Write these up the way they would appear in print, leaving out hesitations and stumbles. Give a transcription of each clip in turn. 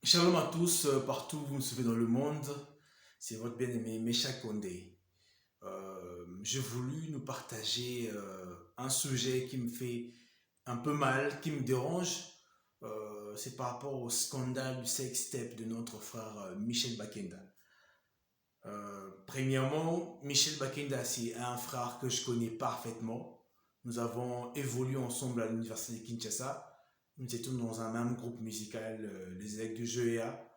Shalom à tous, partout où vous nous suivez dans le monde. C'est votre bien-aimé Mesha Kondé. J'ai voulu nous partager un sujet qui me fait un peu mal, qui me dérange. C'est par rapport au scandale du sextape de notre frère Michel Bakenda. Premièrement, Michel Bakenda, c'est un frère que je connais parfaitement. Nous avons évolué ensemble à l'université de Kinshasa. Nous étions dans un même groupe musical, les Aigles de Joya.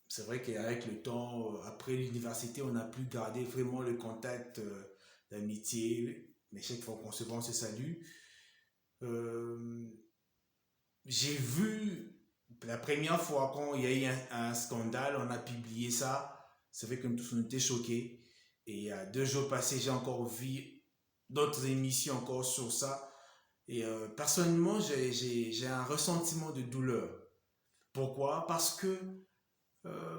C'est vrai qu'avec le temps, après l'université, on a pu garder vraiment le contact d'amitié. Mais chaque fois qu'on se voit, on se salue. Euh, j'ai vu la première fois quand il y a eu un scandale, on a publié ça. C'est vrai que nous tous on était choqués. Et 2 jours passés, j'ai encore vu d'autres émissions encore sur ça. Et personnellement, j'ai un ressentiment de douleur. Pourquoi? Parce que euh,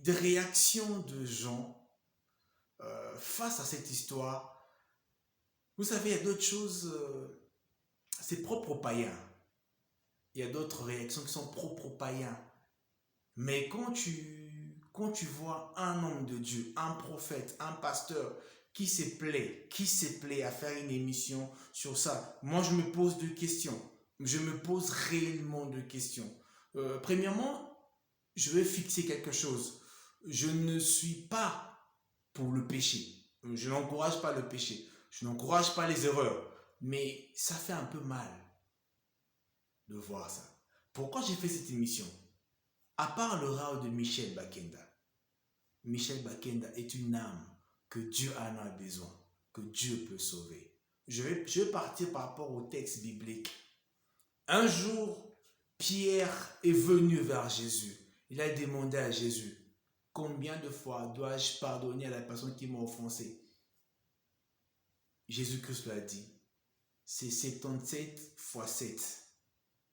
des réactions de gens face à cette histoire, vous savez, il y a d'autres choses, c'est propre aux païens. Il y a d'autres réactions qui sont propres aux païens. Mais quand tu vois un homme de Dieu, un prophète, un pasteur qui se plaît à faire une émission sur ça, moi je me pose 2 questions. Je me pose réellement 2 questions. Premièrement, je vais fixer quelque chose. Je ne suis pas pour le péché. Je n'encourage pas le péché. Je n'encourage pas les erreurs. Mais ça fait un peu mal de voir ça. Pourquoi j'ai fait cette émission? À part le rare de Michel Bakenda. Michel Bakenda est une âme que Dieu en a besoin, que Dieu peut sauver. Je vais partir par rapport au texte biblique. Un jour, Pierre est venu vers Jésus. Il a demandé à Jésus, combien de fois dois-je pardonner à la personne qui m'a offensé? Jésus-Christ lui a dit, c'est 77 fois 7.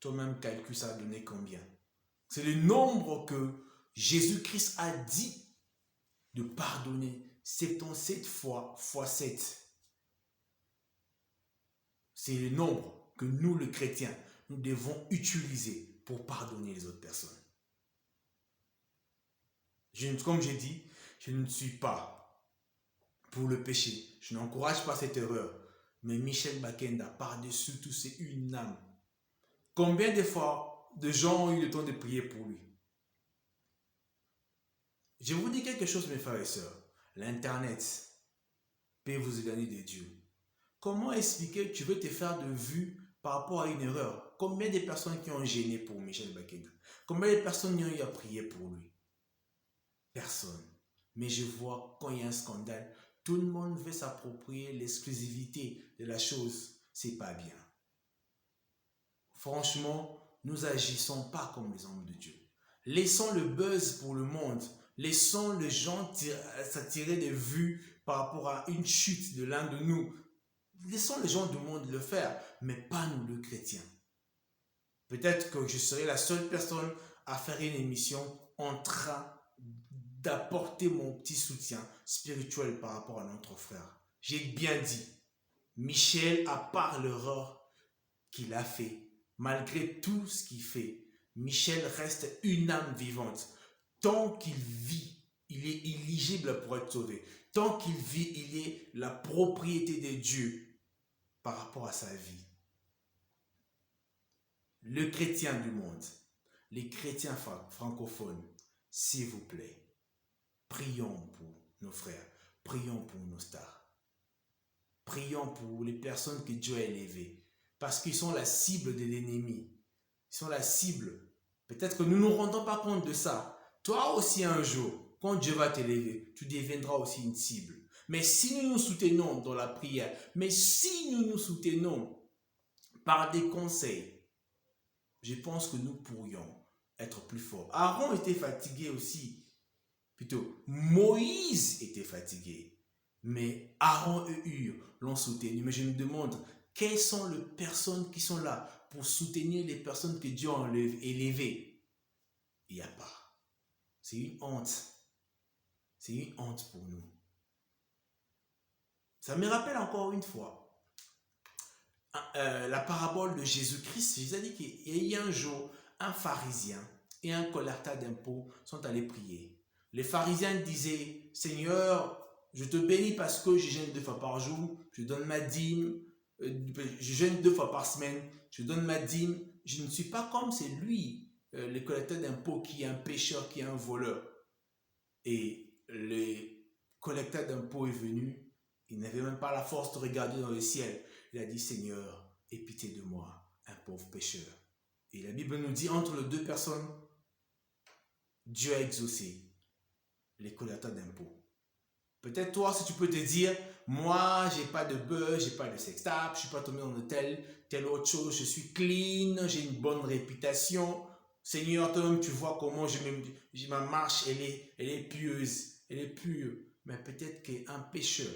Toi-même calcule ça a donné combien. C'est le nombre que Jésus-Christ a dit de pardonner. 77 fois 7. C'est le nombre que nous, les chrétiens, nous devons utiliser pour pardonner les autres personnes. Comme j'ai dit, je ne suis pas pour le péché. Je n'encourage pas cette erreur. Mais Michel Bakenda, par-dessus tout, c'est une âme. Combien de fois de gens ont eu le temps de prier pour lui? Je vous dis quelque chose, mes frères et sœurs. L'Internet peut vous éloigner de Dieu. Comment expliquer que tu veux te faire de vue par rapport à une erreur? Combien de personnes qui ont gêné pour Michel Bakenda? Combien de personnes y ont eu à prier pour lui? Personne. Mais je vois quand il y a un scandale, tout le monde veut s'approprier l'exclusivité de la chose. C'est pas bien. Franchement, nous agissons pas comme les hommes de Dieu. Laissons le buzz pour le monde. Laissons les gens s'attirer des vues par rapport à une chute de l'un de nous. Laissons les gens du monde le faire, mais pas nous, le chrétien. Peut-être que je serai la seule personne à faire une émission en train d'apporter mon petit soutien spirituel par rapport à notre frère. J'ai bien dit, Michel, à part l'erreur qu'il a fait, malgré tout ce qu'il fait, Michel reste une âme vivante. Tant qu'il vit, il est éligible pour être sauvé. Tant qu'il vit, il est la propriété de Dieu par rapport à sa vie. Le chrétien du monde, les chrétiens francophones, s'il vous plaît, prions pour nos frères, prions pour nos stars, prions pour les personnes que Dieu a élevées, parce qu'ils sont la cible de l'ennemi, ils sont la cible. Peut-être que nous ne nous rendons pas compte de ça. Toi aussi un jour, quand Dieu va t'élever, tu deviendras aussi une cible. Mais si nous nous soutenons dans la prière, mais si nous nous soutenons par des conseils, je pense que nous pourrions être plus forts. Aaron était fatigué aussi. Plutôt, Moïse était fatigué. Mais Aaron et Hur l'ont soutenu. Mais je me demande, quelles sont les personnes qui sont là pour soutenir les personnes que Dieu a élevées? Il n'y a pas. C'est une honte. C'est une honte pour nous. Ça me rappelle encore une fois la parabole de Jésus-Christ. Jésus a dit qu'il y a un jour, un pharisien et un collecteur d'impôts sont allés prier. Les pharisiens disaient, Seigneur, je te bénis parce que je jeûne 2 fois par jour, je donne ma dîme, je jeûne 2 fois par semaine, je donne ma dîme. Je ne suis pas comme c'est lui, le collecteur d'impôts, qui est un pécheur, qui est un voleur. Et le collecteur d'impôts est venu, il n'avait même pas la force de regarder dans le ciel. Il a dit, Seigneur, aie pitié de moi, un pauvre pécheur. Et la Bible nous dit, entre les 2 personnes, Dieu a exaucé les collecteurs d'impôts. Peut-être toi, si tu peux te dire, moi, j'ai pas de buzz, j'ai pas de sextape, je suis pas tombé dans de telle autre chose, je suis clean, j'ai une bonne réputation. Seigneur, toi-même, tu vois comment ma marche, elle est pieuse, elle est pure. Mais peut-être qu'un pécheur,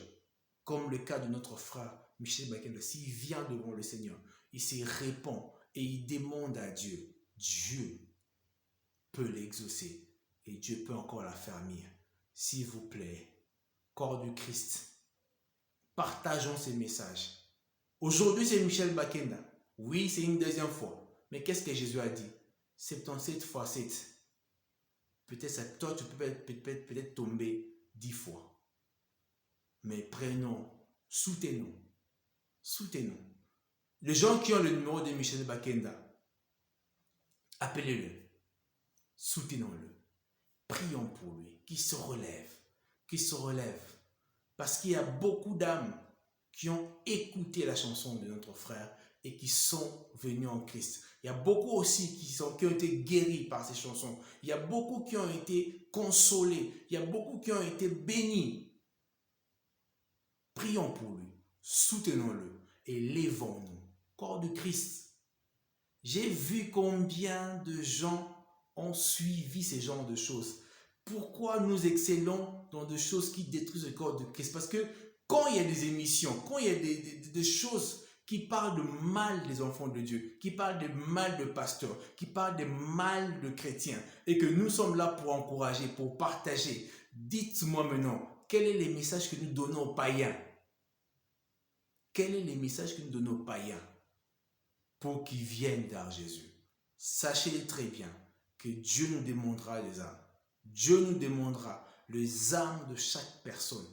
comme le cas de notre frère Michel Bakenda, s'il vient devant le Seigneur, il se répand et il demande à Dieu, Dieu peut l'exaucer et Dieu peut encore l'affermir. S'il vous plaît, corps du Christ, partageons ces messages. Aujourd'hui, c'est Michel Bakenda. Oui, c'est une deuxième fois. Mais qu'est-ce que Jésus a dit? 77 fois 7. Peut-être toi, tu peux peut-être tomber 10 fois. Mais prenons, soutenons. Les gens qui ont le numéro de Michel Bakenda, appelez-le. Soutenons-le. Prions pour lui, qu'il se relève. Parce qu'il y a beaucoup d'âmes qui ont écouté la chanson de notre frère et qui sont venus en Christ. Il y a beaucoup aussi qui ont été guéris par ces chansons. Il y a beaucoup qui ont été consolés. Il y a beaucoup qui ont été bénis. Prions pour lui, soutenons-le et lèvons-nous. Corps de Christ. J'ai vu combien de gens ont suivi ces genres de choses. Pourquoi nous excellons dans des choses qui détruisent le corps de Christ? Parce que quand il y a des émissions, quand il y a des choses qui parlent de mal des enfants de Dieu, qui parlent de mal de pasteurs, qui parlent de mal de chrétiens, et que nous sommes là pour encourager, pour partager, dites-moi maintenant, quel est le message que nous donnons aux païens? Quel est le message que nous donnons aux païens pour qu'ils viennent vers Jésus? Sachez très bien que Dieu nous demandera les âmes. Dieu nous demandera les âmes de chaque personne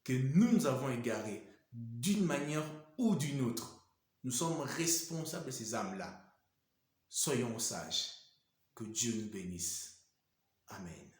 que nous avons égarées d'une manière ou d'une autre. Nous sommes responsables de ces âmes-là. Soyons sages. Que Dieu nous bénisse. Amen.